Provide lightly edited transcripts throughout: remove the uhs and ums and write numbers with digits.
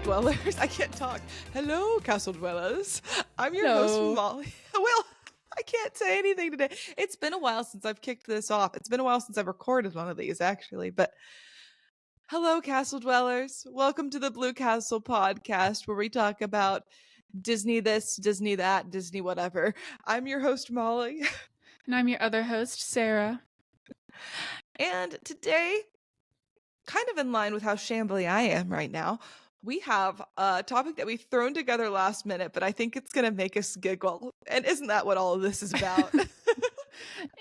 Dwellers. I can't talk. Hello, Castle Dwellers. I'm your host, Hello. Molly. Well, I can't say anything today. It's been a while since I've kicked this off. It's been a while since I've recorded one of these, actually. But hello, Castle Dwellers. Welcome to the Blue Castle podcast, where we talk about Disney this, Disney that, Disney whatever. I'm your host, Molly. And I'm your other host, Sarah. And today, kind of in line with how shambly I am right now, we have a topic that we've thrown together last minute, but I think it's going to make us giggle. And isn't that what all of this is about?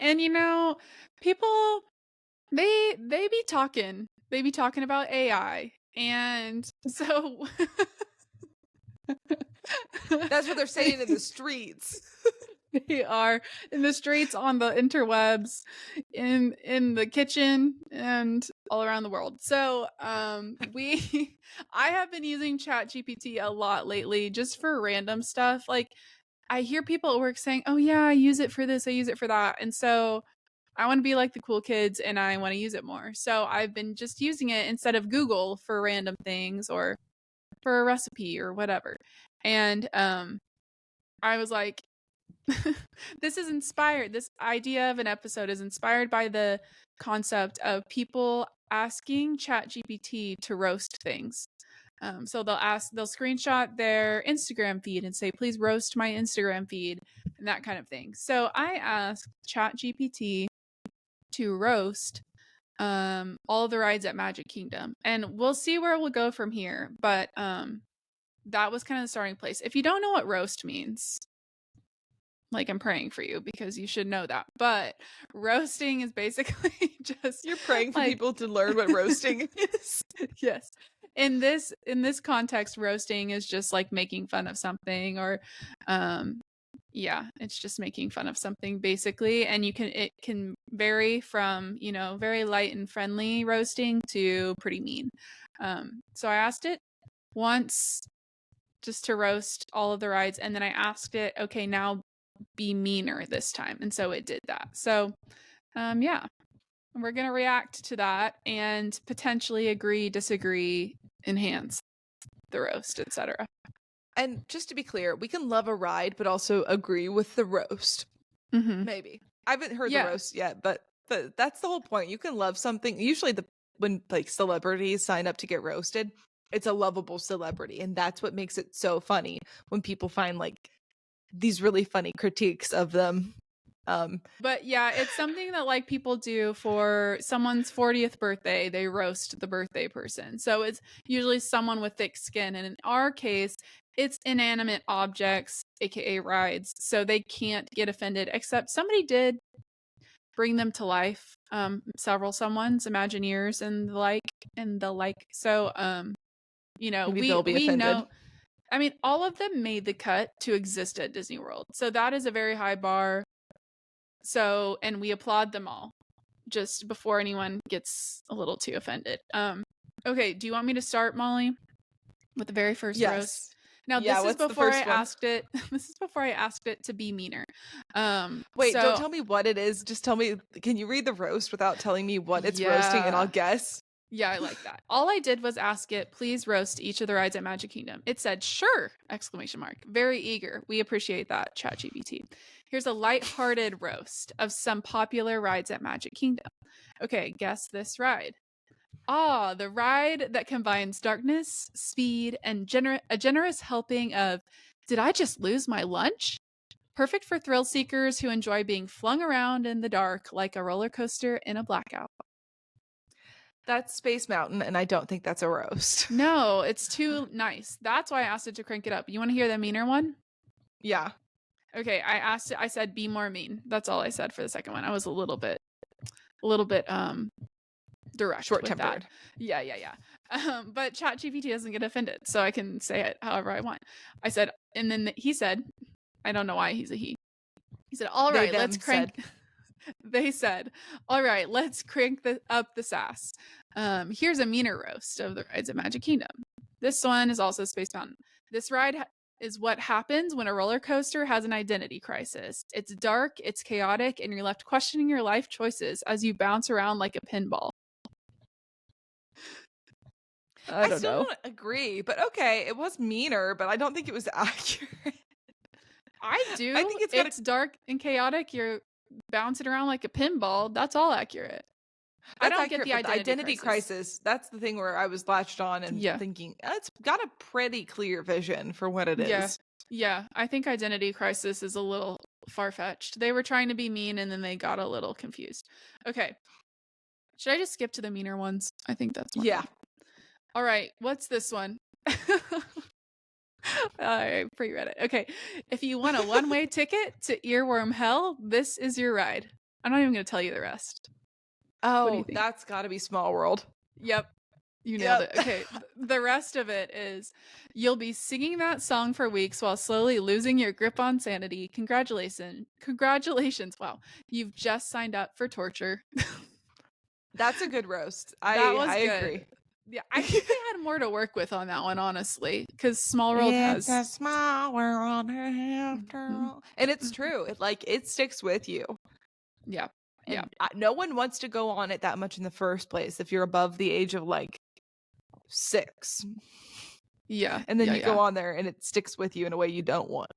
And you know, people they be talking. They be talking about AI. And so That's what they're saying in the streets. They are in the streets, on the interwebs, in the kitchen, and all around the world. So I have been using ChatGPT a lot lately, just for random stuff. Like, I hear people at work saying, "Oh yeah, I use it for this, I use it for that," and so I want to be like the cool kids, and I want to use it more. So I've been just using it instead of Google for random things or for a recipe or whatever. And I was like, this idea of an episode is inspired by the concept of people asking ChatGPT to roast things. So they'll screenshot their Instagram feed and say, please roast my Instagram feed, and that kind of thing. So I asked ChatGPT to roast all the rides at Magic Kingdom, and we'll see where we'll go from here. But that was kind of the starting place. If you don't know what roast means, like, I'm praying for you, because you should know that. But roasting is basically just, You're praying for like, people to learn what roasting is. yes. In this context, roasting is just like making fun of something, or yeah, it's just making fun of something basically. And it can vary from, very light and friendly roasting to pretty mean. So I asked it once just to roast all of the rides, and then I asked it, okay, now be meaner this time, and so it did that. So yeah, we're gonna react to that and potentially agree, disagree, enhance the roast, etc. And just to be clear, we can love a ride, but also agree with the roast. Mm-hmm. Maybe. I haven't heard Yeah. the roast yet, but that's the whole point. You can love something. Usually when like celebrities sign up to get roasted, it's a lovable celebrity. And that's what makes it so funny when people find like these really funny critiques of them. But yeah, it's something that like people do for someone's 40th birthday. They roast the birthday person. So it's usually someone with thick skin. And in our case, it's inanimate objects, aka rides. So they can't get offended, except somebody did bring them to life. Several someone's Imagineers and the like. So Maybe they'll be offended. know, I mean, all of them made the cut to exist at Disney World. So that is a very high bar. So, and we applaud them all, just before anyone gets a little too offended. Okay, do you want me to start, Molly, with the very first roast? Now, this is before I asked it. This is before I asked it to be meaner. Wait, don't tell me what it is. Just tell me. Can you read the roast without telling me what it's roasting, and I'll guess? Yeah, I like that. All I did was ask it, please roast each of the rides at Magic Kingdom. It said, sure! ! Very eager. We appreciate that, ChatGPT. Here's a lighthearted roast of some popular rides at Magic Kingdom. Okay, guess this ride. The ride that combines darkness, speed, and a generous helping of, did I just lose my lunch? Perfect for thrill seekers who enjoy being flung around in the dark like a roller coaster in a blackout. That's Space Mountain, and I don't think that's a roast. No, it's too nice. That's why I asked it to crank it up. You want to hear the meaner one? Yeah. Okay, I said be more mean. That's all I said for the second one. I was a little bit direct, short-tempered. Yeah. But ChatGPT doesn't get offended, so I can say it however I want. I said, and then he said, I don't know why he's a he. He said, all right, let's crank. They said, all right, let's crank up the sass. Here's a meaner roast of the rides at Magic Kingdom. This one is also Space Mountain. This ride is what happens when a roller coaster has an identity crisis. It's dark, it's chaotic, and you're left questioning your life choices as you bounce around like a pinball. I don't still know. don't agree, but okay, it was meaner, but I don't think it was accurate. I I do. think it's got It's dark and chaotic. You're bouncing around like a pinball. That's all accurate. I that's don't get accurate, the but the identity identity crisis, that's the thing where I was latched on and Yeah. thinking, it's got a pretty clear vision for what it Yeah. is. Yeah. I think identity crisis is a little far-fetched. They were trying to be mean and then they got a little confused. Okay. Should I just skip to the meaner ones? I think that's more Yeah. fun. All right. What's this one? I pre-read it. Okay. If you want a one-way ticket to earworm hell, this is your ride. I'm not even going to tell you the rest. What do you Oh, think? that's got to be Small World. Yep. You nailed Yep. it. Okay. The rest of it is you'll be singing that song for weeks while slowly losing your grip on sanity. Congratulations. Congratulations. Wow. You've just signed up for torture. That's a good roast. That I was good. agree. Yeah, I think they had more to work with on that one, honestly, because Small World It's a has. small world after Mhm. all. And it's true. It sticks with you. Yeah. Yeah. And no one wants to go on it that much in the first place if you're above the age of like 6. Yeah. And then Yeah. you go on there and it sticks with you in a way you don't want.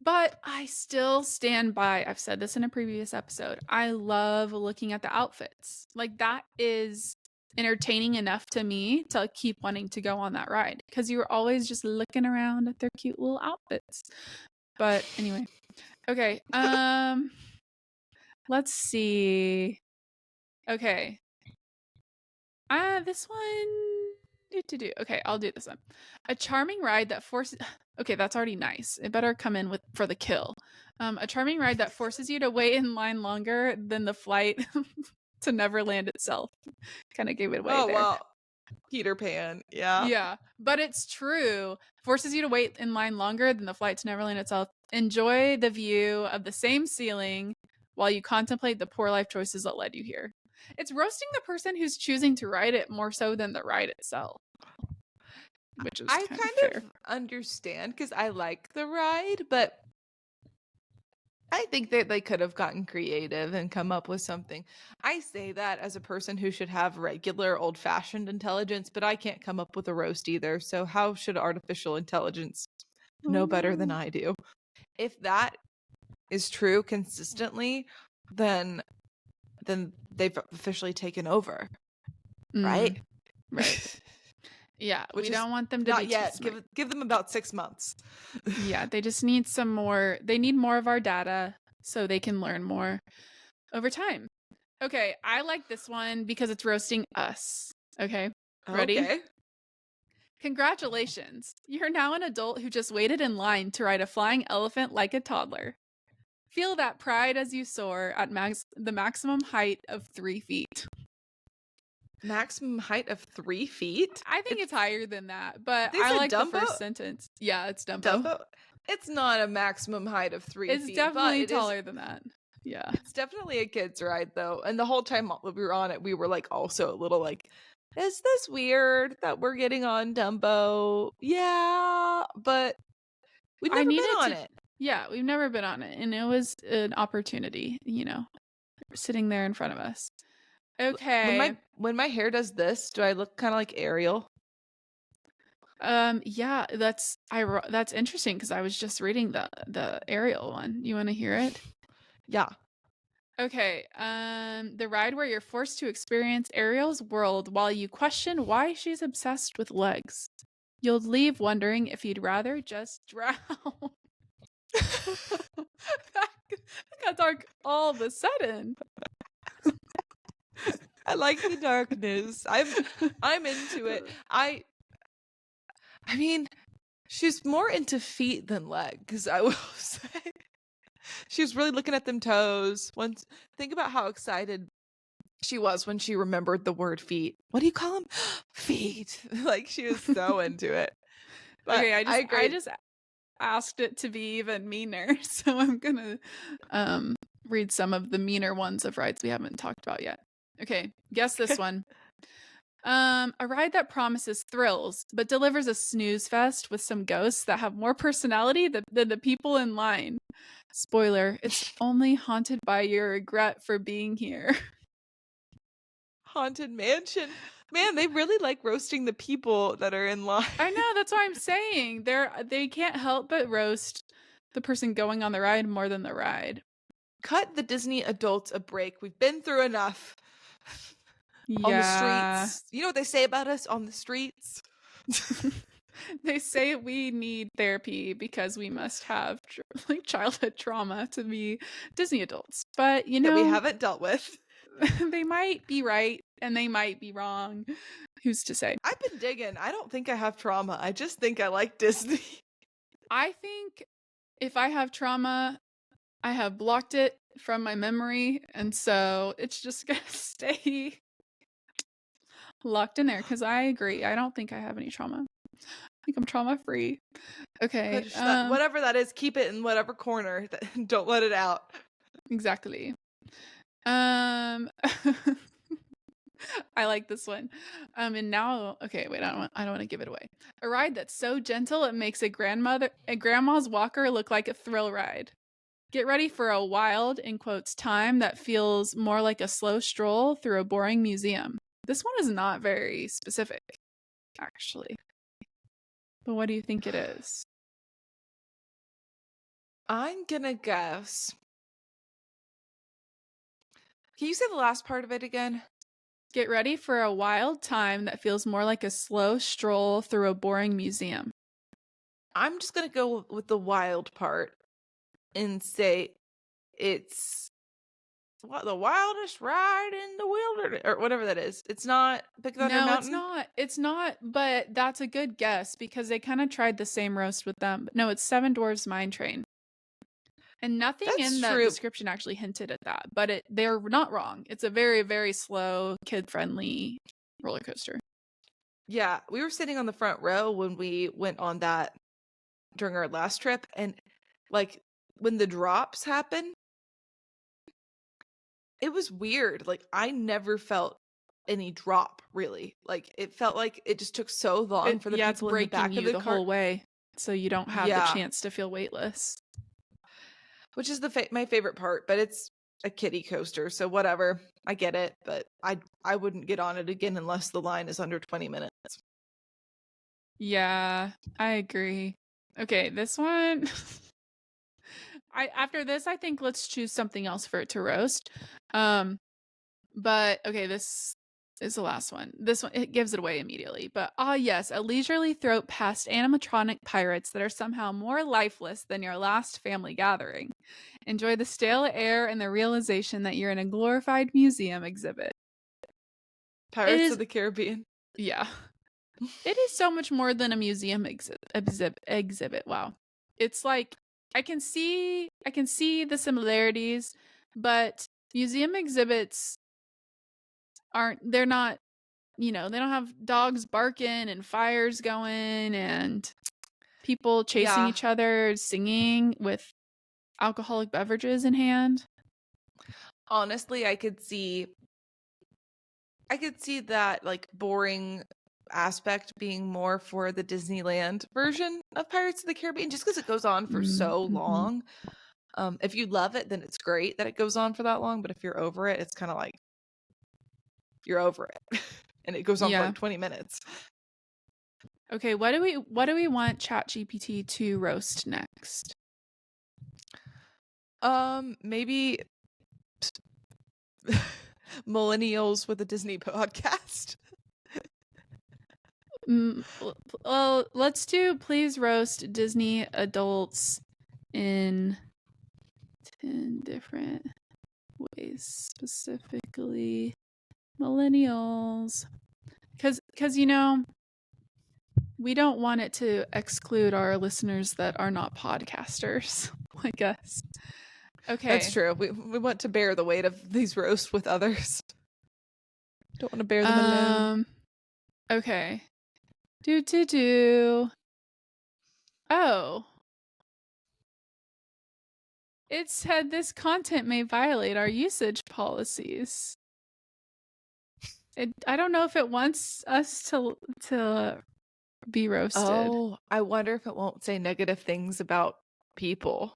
But I still stand by, I've said this in a previous episode. I love looking at the outfits. Like, that is entertaining enough to me to keep wanting to go on that ride because you're always just looking around at their cute little outfits. But anyway. Okay. Let's see. Okay. This one. Okay, I'll do this one. A charming ride that forces. Okay, that's already nice. It better come in with for the kill. A charming ride that forces you to wait in line longer than the flight to Neverland itself. Kind of gave it away Oh, there. well, Peter Pan. Yeah. Yeah, but it's true. Forces you to wait in line longer than the flight to Neverland itself. Enjoy the view of the same ceiling while you contemplate the poor life choices that led you here. It's roasting the person who's choosing to ride it more so than the ride itself, which is I kind of kind fair. of understand because I like the ride, but I think that they could have gotten creative and come up with something. I say that as a person who should have regular old fashioned intelligence, but I can't come up with a roast either. So, how should artificial intelligence know better than I do? If that is true consistently, then they've officially taken over, right? Right. Yeah, Which we is don't want them to not be too yet. smart. Give them about 6 months. Yeah, they just need some more. They need more of our data so they can learn more over time. Okay, I like this one because it's roasting us. Okay, ready? Okay. Congratulations. You're now an adult who just waited in line to ride a flying elephant like a toddler. Feel that pride as you soar at the maximum height of 3 feet. Maximum height of 3 feet? I think it's higher than that, but They I said like the Dumbo? first sentence. Yeah, it's Dumbo. Dumbo? It's not a maximum height of 3 It's feet, definitely but taller than that. Yeah. it's definitely a kid's ride though. And the whole time we were on it, we were like also a little like, is this weird that we're getting on Dumbo? Yeah, but we've never been on it. Yeah, we've never been on it, and it was an opportunity, sitting there in front of us. Okay. When my hair does this, do I look kind of like Ariel? Yeah, that's interesting because I was just reading the Ariel one. You want to hear it? Yeah. Okay. The ride where you're forced to experience Ariel's world while you question why she's obsessed with legs. You'll leave wondering if you'd rather just drown. that got dark all of a sudden. I like the darkness. I'm into it. I mean, she's more into feet than legs, I will say. She was really looking at them toes. Think about how excited she was when she remembered the word feet. What do you call them? Feet. Like she was so into it. But Okay, I just asked it to be even meaner, so I'm gonna read some of the meaner ones of rides we haven't talked about yet. Okay, guess this one. A ride that promises thrills but delivers a snooze fest with some ghosts that have more personality than the people in line. Spoiler, it's only haunted by your regret for being here. Haunted Mansion. Man, they really like roasting the people that are in line. I know, that's what I'm saying. They can't help but roast the person going on the ride more than the ride. Cut the Disney adults a break. We've been through enough. On the Yeah. streets. You know what they say about us on the streets? They say we need therapy because we must have like childhood trauma to be Disney adults. But that we haven't dealt with. they might be right and they might be wrong. Who's to say? I've been digging. I don't think I have trauma. I just think I like Disney. I think if I have trauma, I have blocked it from my memory, and so it's just gonna stay locked in there because I agree. I don't think I have any trauma. I think I'm trauma free. Okay. Push that, whatever that is, keep it in whatever corner. Don't let it out. Exactly. I like this one. And now, okay, wait, I don't want to give it away. A ride that's so gentle it makes a grandma's walker look like a thrill ride. Get ready for a wild, in quotes, time that feels more like a slow stroll through a boring museum. This one is not very specific, actually. But what do you think it is? I'm gonna guess. Can you say the last part of it again? Get ready for a wild time that feels more like a slow stroll through a boring museum. I'm just gonna go with the wild part and say it's the wildest ride in the wilderness, or whatever that is. It's not Big Thunder No, Mountain. it's not, but that's a good guess because they kind of tried the same roast with them. But no, it's Seven Dwarfs Mine Train. And nothing That's in the true. description actually hinted at that, but they're not wrong. It's a very, very slow, kid-friendly roller coaster. Yeah, we were sitting on the front row when we went on that during our last trip, and like when the drops happen, it was weird. Like I never felt any drop really. Like it felt like it just took so long for the It's people in the breaking back of you the the cart. whole way, so you don't have the Yeah, chance to feel weightless. which is my favorite part, but it's a kiddie coaster, so whatever. I get it, but I wouldn't get on it again unless the line is under 20 minutes. Yeah, I agree. Okay, this one. After this, I think let's choose something else for it to roast. But okay, this is the last one. This one, it gives it away immediately. But yes, a leisurely throat past animatronic pirates that are somehow more lifeless than your last family gathering. Enjoy the stale air and the realization that you're in a glorified museum exhibit. Pirates of the Caribbean. Yeah. It is so much more than a museum exhibit. Wow. It's like I can see the similarities, but museum exhibits they're not, they don't have dogs barking and fires going and people chasing Yeah. each other, singing with alcoholic beverages in hand. Honestly, I could see that like boring aspect being more for the Disneyland version of Pirates of the Caribbean just because it goes on for so long. If you love it, then it's great that it goes on for that long, but if you're over it, it's kind of like you're over it. And it goes on for like 20 minutes. Okay, what do we want ChatGPT to roast next? Maybe millennials with a Disney podcast. Well, let's do please roast Disney adults in 10 different ways, specifically millennials. Because we don't want it to exclude our listeners that are not podcasters like us. Okay. That's true. We want to bear the weight of these roasts with others. Don't want to bear them alone. Okay. Oh. It said this content may violate our usage policies. I don't know if it wants us to be roasted. Oh, I wonder if it won't say negative things about people.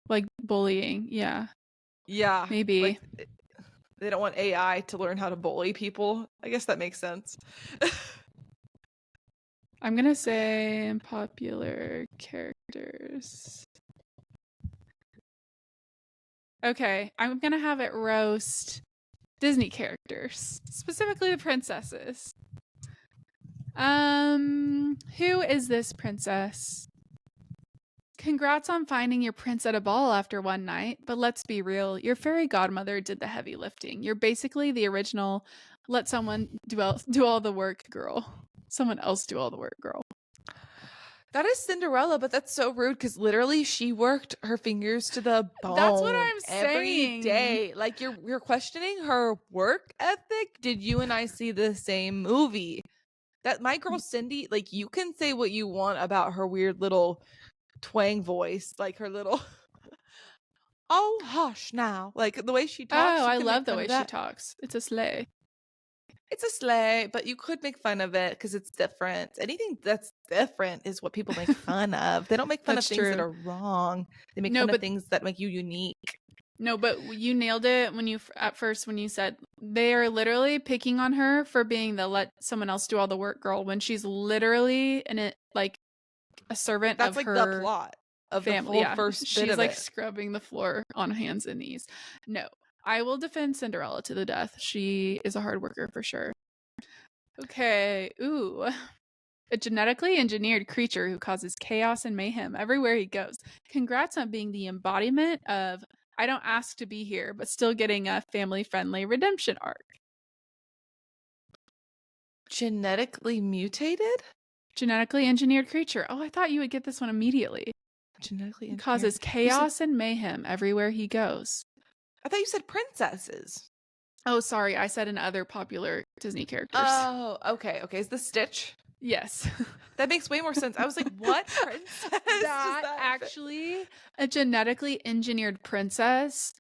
Like bullying, yeah. Yeah. Maybe. Like, They don't want AI to learn how to bully people. I guess that makes sense. I'm gonna say popular characters. Okay, I'm gonna have it roast Disney characters, specifically the princesses. Who is this princess? Congrats on finding your prince at a ball after one night, but let's be real, your fairy godmother did the heavy lifting. You're basically the original let someone do all the work girl. Someone else do all the work girl. That is Cinderella, but that's so rude because literally she worked her fingers to the bone. That's what I'm every saying. day. Like you're questioning her work ethic. Did you and I see the same movie? That my girl Cindy, like you can say what you want about her weird little twang voice, like her little oh hush now, like the way she talks. Oh, you I can love make the fun way of she that. talks. It's a sleigh. It's a sleigh, but you could make fun of it because it's different. Anything that's different is what people make fun of. They don't make fun of That's things that true. are wrong. They make No, fun of but things that make you unique. no, but you nailed it when you at first when you said they are literally picking on her for being the let someone else do all the work girl when she's literally in it like a servant That's of like the her plot of the family. whole Yeah, first bit she's of like it. scrubbing the floor on hands and knees. No, I will defend Cinderella to the death. She is a hard worker for sure. Okay, ooh. A genetically engineered creature who causes chaos and mayhem everywhere he goes. Congrats on being the embodiment of I don't ask to be here, but still getting a family-friendly redemption arc. Genetically mutated? Genetically engineered creature. Oh, I thought you would get this one immediately. Genetically He engineered. causes chaos and mayhem everywhere he goes. I thought you said princesses. Oh, sorry, I said in other popular Disney characters. Oh, okay. Okay. Is this Stitch? Yes. That makes way more sense. I was like, what princess? That actually, a genetically engineered princess,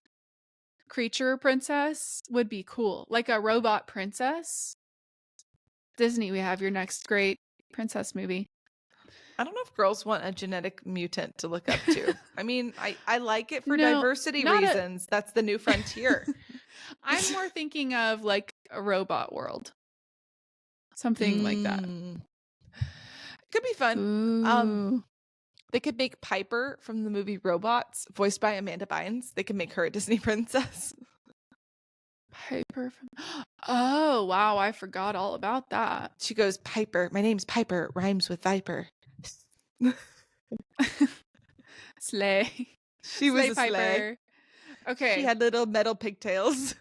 creature princess would be cool. Like a robot princess. Disney, we have your next great princess movie. I don't know if girls want a genetic mutant to look up to. I mean, I like it for diversity reasons. That's the new frontier. I'm more thinking of like a robot world. Something like that. Could be fun. Ooh. They could make Piper from the movie Robots, voiced by Amanda Bynes. They could make her a Disney princess. Piper from Oh, wow, I forgot all about that. She goes, Piper, my name's Piper, rhymes with Viper. Slay. She was a Piper. slay. Okay. She had little metal pigtails.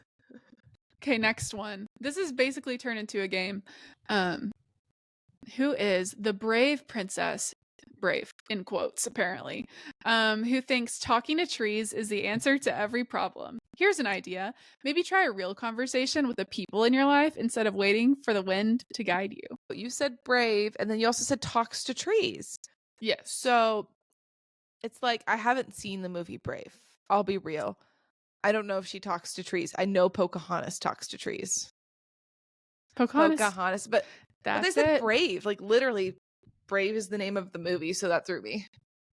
Okay, next one. This is basically turned into a game. Who is the brave princess? Brave, in quotes, apparently. Who thinks talking to trees is the answer to every problem. Here's an idea. Maybe try a real conversation with the people in your life instead of waiting for the wind to guide you. You said brave, and then you also said talks to trees. Yes. So it's like, I haven't seen the movie Brave. I'll be real. I don't know if she talks to trees. I know Pocahontas talks to trees. Pocahontas, but they said brave. Like literally, brave is the name of the movie, so that threw me.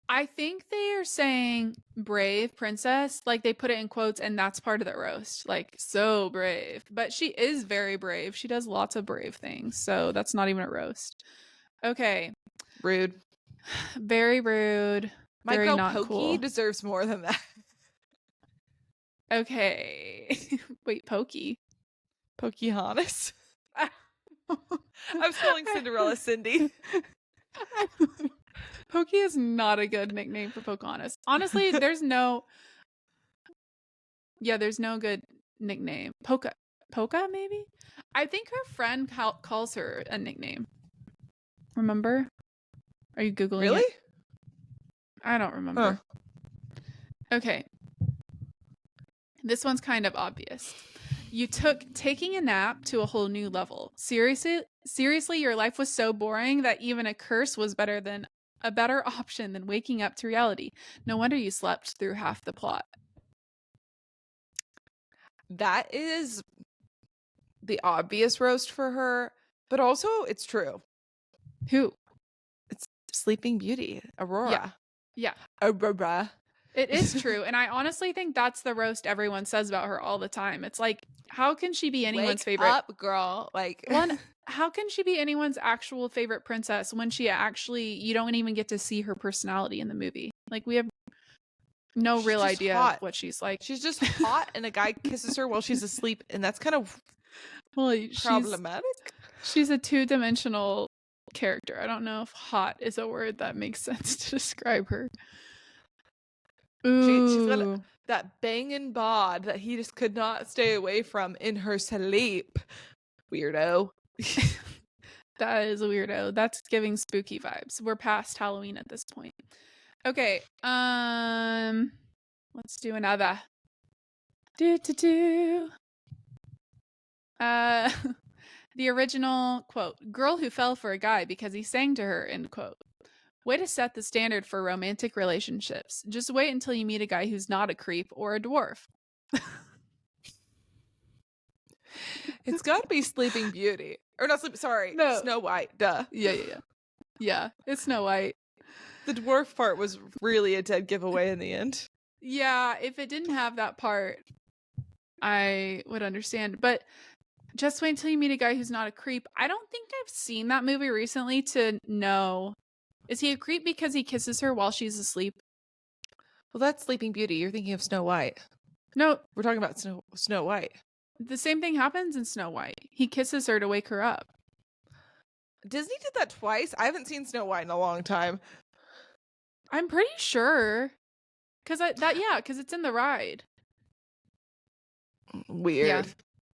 I think they are saying brave princess, like they put it in quotes, and that's part of the roast. Like, so brave. But she is very brave. She does lots of brave things, so that's not even a roast. Okay. Rude. Very rude. My very girl not Pokey cool. deserves more than that. Okay. Wait, Pokey? Pocahontas? I was calling Cinderella Cindy. Pokey is not a good nickname for Pocahontas. Honestly, there's no good nickname. Poca maybe? I think her friend calls her a nickname. Remember? Are you Googling Really? it? I don't remember. Okay. This one's kind of obvious. You took taking a nap to a whole new level. Seriously, your life was so boring that even a curse was a better option than waking up to reality. No wonder you slept through half the plot. That is the obvious roast for her, but also it's true. Who? It's Sleeping Beauty, Aurora. Yeah. Aurora. It is true. And I honestly think that's the roast everyone says about her all the time. It's like, how can she be anyone's Wake favorite? up, girl. Like, One, how can she be anyone's actual favorite princess when she actually, you don't even get to see her personality in the movie? Like, we have no she's real just idea of hot. what she's like. She's just hot, and a guy kisses her while she's asleep, and that's kind of Well, problematic. she's a two-dimensional character. I don't know if hot is a word that makes sense to describe her. She's got Ooh. that banging bod that he just could not stay away from in her sleep. Weirdo. That is a weirdo. That's giving spooky vibes. We're past Halloween at this point. Okay. Let's do another. Do. The original quote, girl who fell for a guy because he sang to her, end quote. Way to set the standard for romantic relationships. Just wait until you meet a guy who's not a creep or a dwarf. It's got to be Sleeping Beauty. Or not Sleep, sorry. No. Snow White. Duh. Yeah, it's Snow White. The dwarf part was really a dead giveaway in the end. Yeah, if it didn't have that part, I would understand. But just wait until you meet a guy who's not a creep. I don't think I've seen that movie recently to know. Is he a creep because he kisses her while she's asleep? Well, that's Sleeping Beauty. You're thinking of Snow White. No, We're talking about Snow White. the same thing happens in Snow White. He kisses her to wake her up. Disney did that twice. I haven't seen Snow White in a long time. I'm pretty sure. Because it's in the ride. Weird.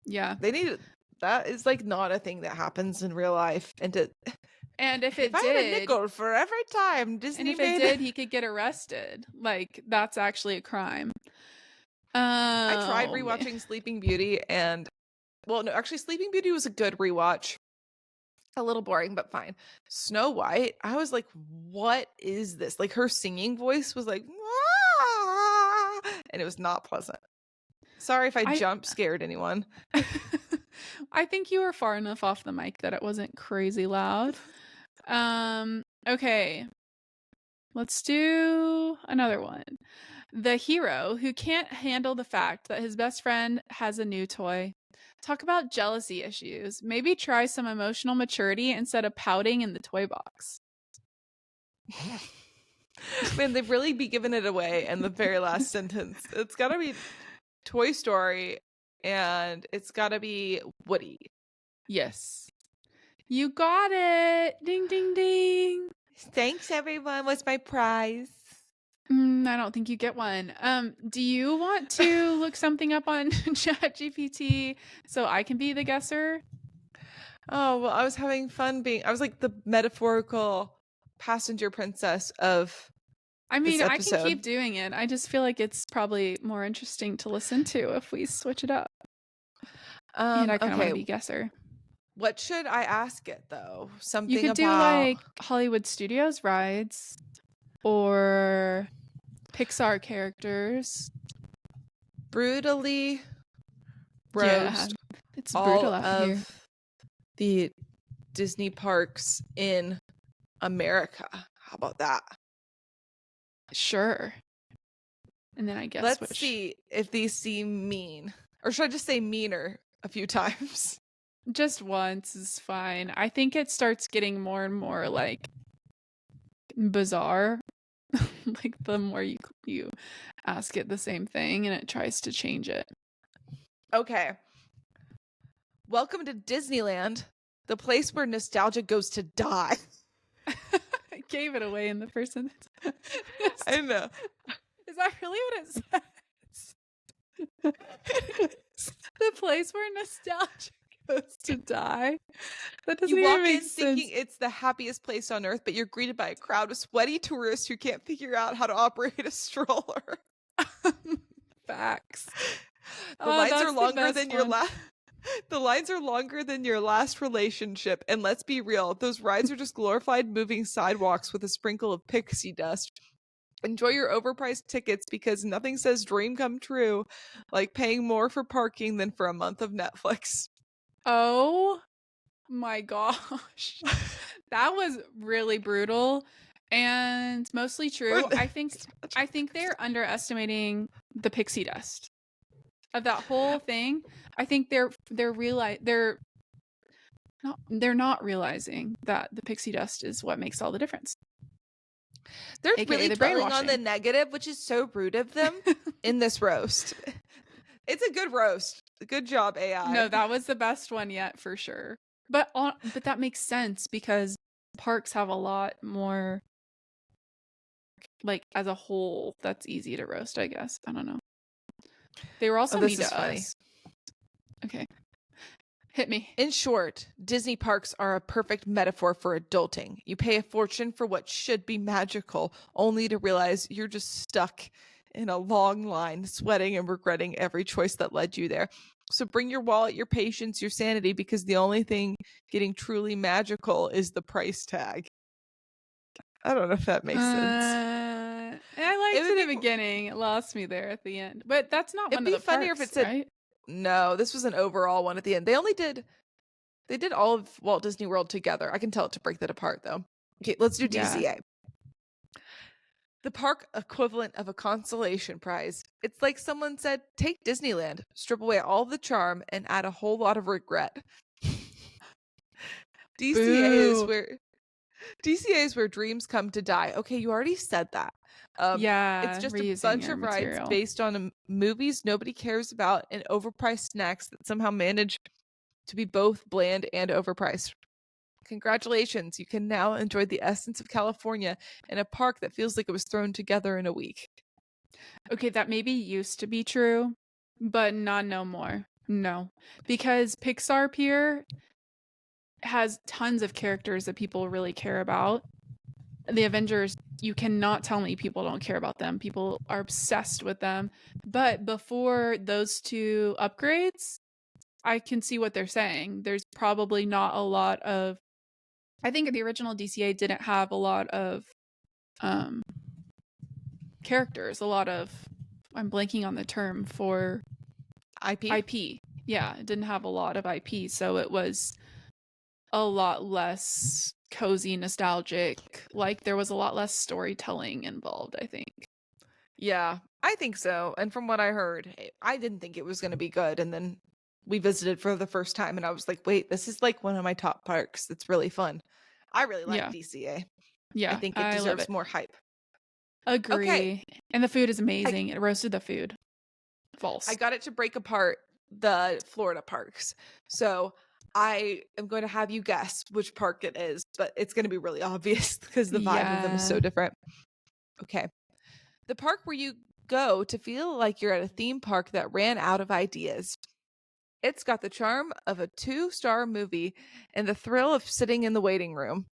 Yeah. They need that is like not a thing that happens in real life. And if I had a nickel for every time Disney it made did, he could get arrested. Like, that's actually a crime. I tried rewatching Sleeping Beauty, and well, no, actually Sleeping Beauty was a good rewatch. A little boring, but fine. Snow White, I was like, what is this? Like, her singing voice was like, "Wah!" And it was not pleasant. Sorry if I jump scared anyone. I think you were far enough off the mic that it wasn't crazy loud. Okay. Let's do another one. The hero who can't handle the fact that his best friend has a new toy. Talk about jealousy issues. Maybe try some emotional maturity instead of pouting in the toy box. Man, they've really be giving it away in the very last sentence. It's gotta be Toy Story, and it's gotta be Woody. Yes. You got it. Ding, ding, ding. Thanks, everyone. What's my prize? I don't think you get one. Do you want to look something up on ChatGPT so I can be the guesser? Oh, well, I was having fun I was like the metaphorical passenger princess of I mean, this I episode. can keep doing it. I just feel like it's probably more interesting to listen to if we switch it up. And I kind of want to be guesser. What should I ask it, though? Something you could do like Hollywood Studios rides or Pixar characters. Brutally roast it's brutal out here. The Disney parks in America. How about that? Sure. And then I guess let's see if these seem mean. Or should I just say meaner a few times? Just once is fine. I think it starts getting more and more like bizarre. Like the more you ask it the same thing and it tries to change it. Okay. Welcome to Disneyland, the place where nostalgia goes to die. I gave it away in the first sentence. I know. Is that really what it says? The place where nostalgia goes to die. That doesn't you even walk make in sense. thinking it's the happiest place on earth, but you're greeted by a crowd of sweaty tourists who can't figure out how to operate a stroller. Facts. The lines are longer than your The lines are longer than your last relationship, and let's be real, those rides are just glorified moving sidewalks with a sprinkle of pixie dust. Enjoy your overpriced tickets because nothing says dream come true like paying more for parking than for a month of Netflix. Oh my gosh. That was really brutal. And mostly true. I think they're underestimating the pixie dust of that whole thing. I think they're not realizing that the pixie dust is what makes all the difference. They're AKA really the dwelling on the brainwashing. negative, which is so rude of them in this roast. It's a good roast. Good job, AI. No, that was the best one yet for sure. But that makes sense because parks have a lot more, like, as a whole, that's easy to roast, I guess. I don't know. They were also Oh, this mean is to funny. us. Okay. Hit me. In short, Disney parks are a perfect metaphor for adulting. You pay a fortune for what should be magical, only to realize you're just stuck in a long line, sweating and regretting every choice that led you there. So bring your wallet, your patience, your sanity, because the only thing getting truly magical is the price tag. I don't know if that makes sense. I It liked would it be at the beginning. It lost me there at the end. But that's not it'd one of be the funnier if parks, it said right? no. This was an overall one at the end. They did all of Walt Disney World together. I can tell it to break that apart though. Okay, let's do Yeah. DCA. The park equivalent of a consolation prize. It's like someone said, take Disneyland, strip away all the charm, and add a whole lot of regret. DCA is Boo. where DCA is where dreams come to die. Okay, you already said that. It's Yeah, just a reusing bunch your of rides material. based on movies nobody cares about and overpriced snacks that somehow manage to be both bland and overpriced. Congratulations, you can now enjoy the essence of California in a park that feels like it was thrown together in a week. Okay, that maybe used to be true, but not no more. No. Because Pixar Pier has tons of characters that people really care about. The Avengers, you cannot tell me people don't care about them. People are obsessed with them. But before those two upgrades, I can see what they're saying. There's probably not a lot of, I think the original DCA didn't have a lot of um characters, a lot of, I'm blanking on the term for IP? IP. Yeah, it didn't have a lot of IP, so it was a lot less cozy, nostalgic. Like there was a lot less storytelling involved, I think. Yeah, I think so. And from what I heard, I didn't think it was going to be good. And then we visited for the first time, and I was like, wait, this is like one of my top parks. It's really fun. I really like Yeah. DCA. I Yeah, think it I love deserves it. more hype. Okay, Agree. And the food is I, amazing. It roasted the food. I False. got it to break apart the Florida parks. So I am going to have you guess which park it is, but it's going to be really obvious because the vibe of them is Yeah. so different. Okay. The park where you go to feel like you're at a theme park that ran out of ideas. It's got the charm of a 2-star movie and the thrill of sitting in the waiting room.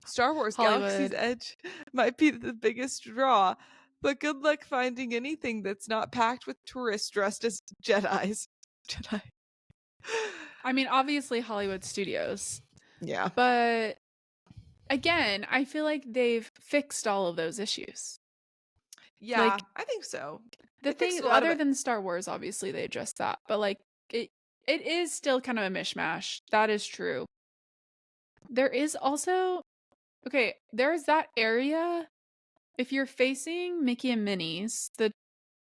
Star Wars Galaxy's Hollywood. Edge might be the biggest draw, but good luck finding anything that's not packed with tourists dressed as Jedis. Jedi. I mean, obviously Hollywood Studios. Yeah. But again, I feel like they've fixed all of those issues. Yeah, Like I think so. the They fixed thing a lot of other it. than Star Wars, obviously they addressed that, but like it is still kind of a mishmash. That is true. There is also, okay, there's that area. If you're facing Mickey and Minnie's, the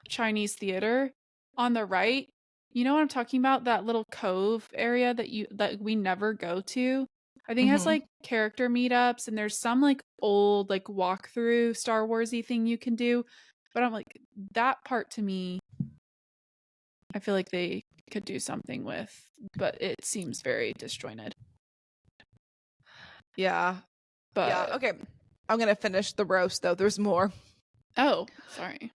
Chinese theater, on the right, you know what I'm talking about? That little cove area that we never go to. I think it has Mhm. like character meetups, and there's some like old like walkthrough Star Warsy thing you can do. But I'm like, that part to me, I feel like they could do something with, but it seems very disjointed. Yeah. Yeah, But okay. I'm going to finish the roast though. There's more. oh, sorry.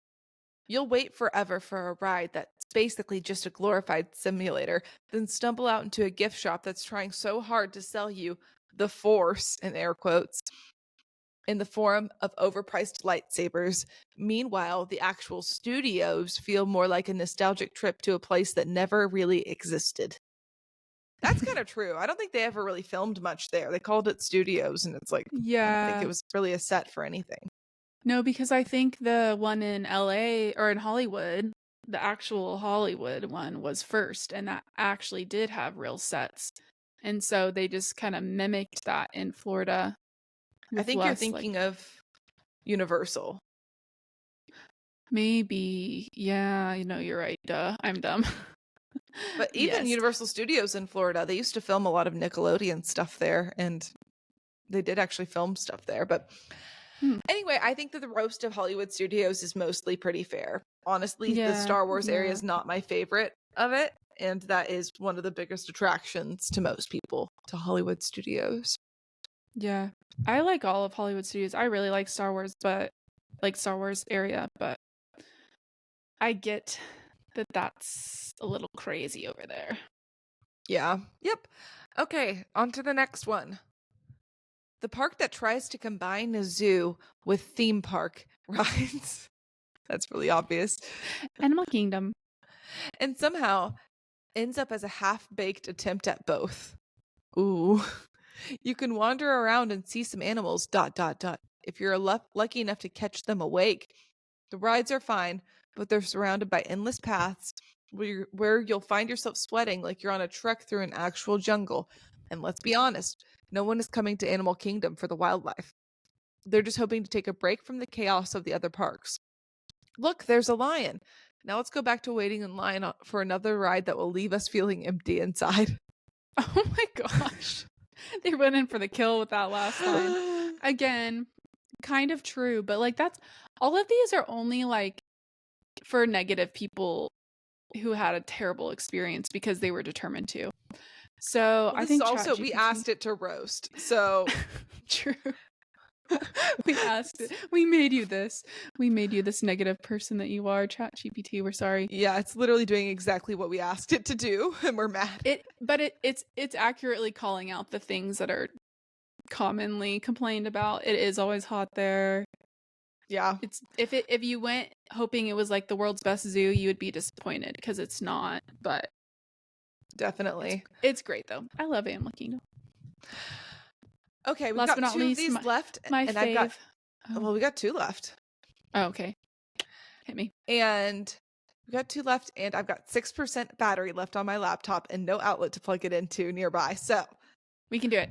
You'll wait forever for a ride that's basically just a glorified simulator, then stumble out into a gift shop that's trying so hard to sell you the force, in air quotes, in the form of overpriced lightsabers. Meanwhile, the actual studios feel more like a nostalgic trip to a place that never really existed. That's kind of true. I don't think they ever really filmed much there. They called it studios, and it's like, I don't think it Yeah. was really a set for anything. No, because I think the one in LA or in Hollywood, the actual Hollywood one was first, and that actually did have real sets. And so they just kind of mimicked that in Florida. I with think you're less like thinking of Universal. maybe. Yeah, you're right. Duh, I'm dumb. But even Yes. Universal Studios in Florida, they used to film a lot of Nickelodeon stuff there, and they did actually film stuff there. But Hmm. anyway, I think that the roast of Hollywood Studios is mostly pretty fair. Honestly, the Yeah, Star Wars area yeah, is not my favorite of it, and that is one of the biggest attractions to most people to Hollywood Studios. yeah. I like all of Hollywood studios. I really like Star Wars, but like Star Wars area, but I get that that's a little crazy over there. Yeah. Yep. Okay, on to the next one. The park that tries to combine a zoo with theme park rides. That's really obvious. Animal Kingdom. And somehow ends up as a half-baked attempt at both. Ooh. You can wander around and see some animals, ... if you're lucky enough to catch them awake. The rides are fine, but they're surrounded by endless paths where you'll find yourself sweating like you're on a trek through an actual jungle. And let's be honest, no one is coming to Animal Kingdom for the wildlife. They're just hoping to take a break from the chaos of the other parks. Look, there's a lion. Now let's go back to waiting in line for another ride that will leave us feeling empty inside. Oh my gosh. They went in for the kill with that last line. Again, kind of true, but like that's all of these are only like for negative people who had a terrible experience because they were determined to. So Well, I this is think also, we ChatGPT. asked it to roast. So True. We asked it. We made you this. We made you this negative person that you are, ChatGPT. We're sorry. yeah, it's literally doing exactly what we asked it to do, and we're mad. It's accurately calling out the things that are commonly complained about. It is always hot there. Yeah, It's if you went hoping it was like the world's best zoo, you would be disappointed because it's not. But definitely. it's great though. I love Animal Kingdom. Okay, we've Last got but not two of least, these left, my and I've got, fave. Oh. well, we got two left. Oh, okay. Hit me. And we got two left, and I've got 6% battery left on my laptop and no outlet to plug it into nearby. So We can do it.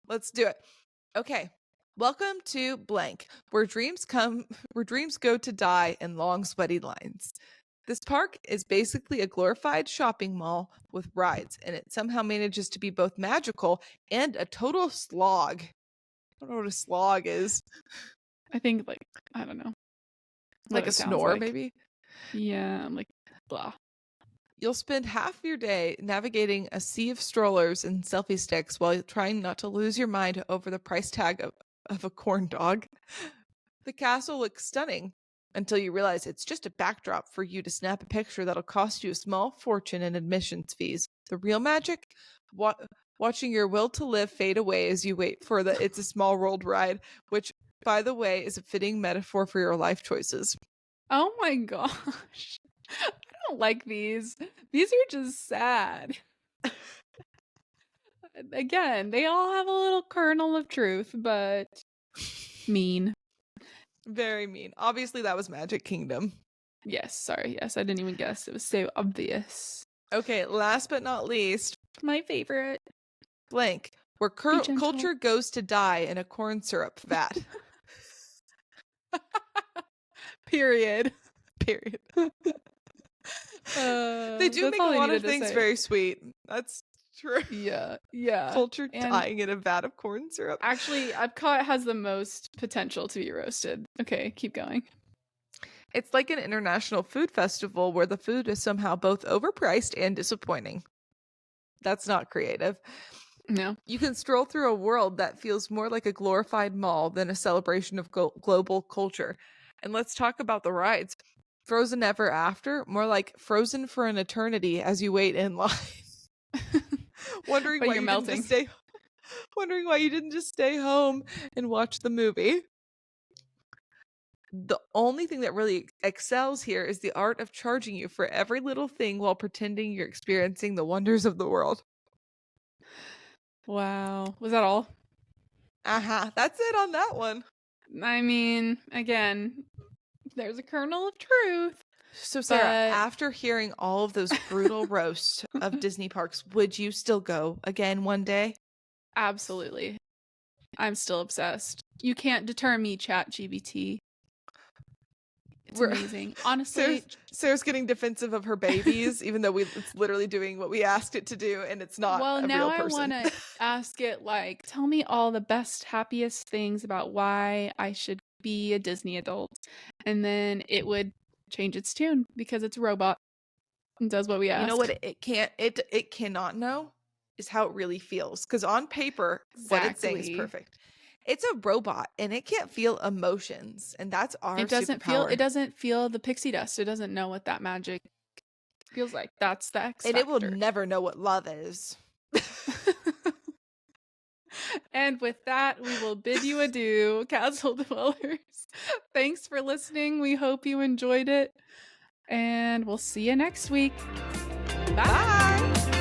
let's do it. Okay. Welcome to blank, where dreams go to die in long, sweaty lines. This park is basically a glorified shopping mall with rides, and it somehow manages to be both magical and a total slog. I don't know what a slog is. I think like I don't know. Like What a it sounds snore, like. maybe? Yeah, I'm like blah. You'll spend half of your day navigating a sea of strollers and selfie sticks while trying not to lose your mind over the price tag of a corn dog. The castle looks stunning until you realize it's just a backdrop for you to snap a picture that'll cost you a small fortune in admissions fees. The real magic? Watching your will to live fade away as you wait for the It's a Small World ride, which, by the way, is a fitting metaphor for your life choices. Oh my gosh. I don't like these. These are just sad. Again, they all have a little kernel of truth, but mean. Very mean. Obviously, that was Magic Kingdom. Yes, sorry. Yes, I didn't even guess. It was so obvious. Okay, last but not least, My favorite. blank, where Be gentle. culture goes to die in a corn syrup vat. Period. Period. They do That's make all a they lot of needed to things say. very sweet. That's true. Yeah, yeah. Culture And dying in a vat of corn syrup. actually, Epcot has the most potential to be roasted. Okay, keep going. It's like an international food festival where the food is somehow both overpriced and disappointing. That's not creative. No. You can stroll through a world that feels more like a glorified mall than a celebration of global culture. And let's talk about the rides. Frozen Ever After, more like Frozen for an eternity as you wait in line. Wondering But why you're you melting. wondering why you didn't just stay home and watch the movie. The only thing that really excels here is the art of charging you for every little thing while pretending you're experiencing the wonders of the world. Wow. Was that all? That's it on that one. I mean, again, there's a kernel of truth. So Sarah, But after hearing all of those brutal roasts of Disney parks, would you still go again one day? absolutely. I'm still obsessed. You can't deter me, ChatGPT. It's amazing. Honestly, Sarah's getting defensive of her babies, even though it's literally doing what we asked it to do, and it's not well, a now real I person. want to ask it, like, tell me all the best, happiest things about why I should be a Disney adult. And then it would change its tune because it's a robot and does what we ask. You know what it cannot know is how it really feels. Because on paper, what it's saying is Exactly. perfect. It's a robot and it can't feel emotions, and that's our superpower. It doesn't feel the pixie dust. It doesn't know what that magic feels like. That's the X And it will factor. never know what love is. And with that, we will bid you adieu, Castle Dwellers. Thanks for listening. We hope you enjoyed it. And we'll see you next week. Bye. Bye.